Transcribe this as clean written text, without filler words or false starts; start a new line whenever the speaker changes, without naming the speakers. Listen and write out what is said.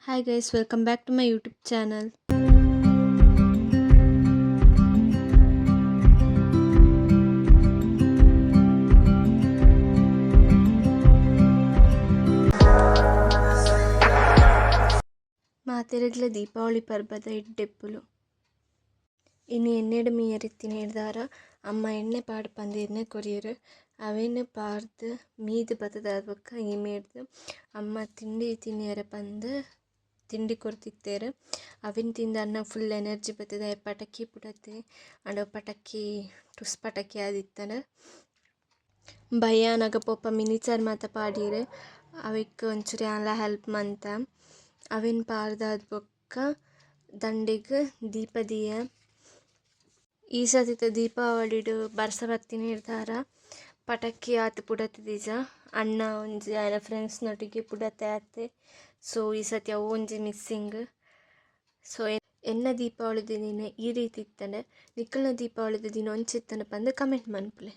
Hi guys, welcome back to my YouTube channel. మా తిరగల దీపావళి పర్బದ ಇಡ್ಡೆಪ್ಪುಲು ಇನ್ನು ಎಣ್ಣೆಡು ಮೀಯರಿ ತಿನ್ನಿಡ್ದಾರ ಅಮ್ಮ ಎಣ್ಣೆ ಪಾಡು ಪಂದಿರ್ನೆ ಕೊರಿಯರು ಅವೆಣ್ಣೆ ಪಾರ್ದು ಮೀದು ಬತ್ತದ ಬೊಕ್ಕ ಈ ಮೇಡ್ದು ಅಮ್ಮ ತಿಂಡಿ ತಿನ್ನಿಯರ ಪಂದು ತಿಂಡಿ ಕೊರ್ತಿತ್ತೇರು ಅವಿನ ತಿಂದು ಅನ್ನ ಫುಲ್ ಎನರ್ಜಿ ಬತ್ತದ ಪಟಾಕಿ ಪುಡತೆ ಅಂಡ ಪಟಾಕಿ ಟುಸ್ ಪಟಾಕಿ ಆದಿತ್ತನ ಭಯ್ಯಾನಗ ಪೊಪ್ಪ ಮಿನಿಚರ್ ಮಾತ ಪಾಡೀರು ಅವಿಕ್ ಒಂಚೂರು ಎಲ್ಲ ಹೆಲ್ಪ್ ಮಂತ ಅವಿನ ಪಾರ್ದಾದ ಬೊಕ್ಕ ದಂಡಿಗೆ ದೀಪ ದಿಯ ಈ ಸತಿತ ದೀಪಾವಳಿಡು ಬರ್ಸ ಬತ್ತಿನ ನಿರ್ಧಾರ ಪಟಾಕಿ ಆತು ಪುಡತೆ ದಿಜ ಅಣ್ಣ ಒಂಜಿ ಆಯನ ಫ್ರೆಂಡ್ಸ್ನೊಟ್ಟಿಗೆ ಪುಡತೆ ಆತೆ ಸೊ ಈ ಸತಿ ಅವು ಒಂಜಿ ಮಿಸ್ಸಿಂಗ್ ಸೊ ಎನ್ನ ದೀಪಾವಳಿ ದಿನ ಈ ರೀತಿ ಇತ್ತಂಡೆ ನಿಕ್ಕಲ್ನ ದೀಪಾವಳಿ ದಿನ ಒಂಚಿತ್ತನ ಪಂದು ಕಮೆಂಟ್ ಮನ್ಪುಲೆ.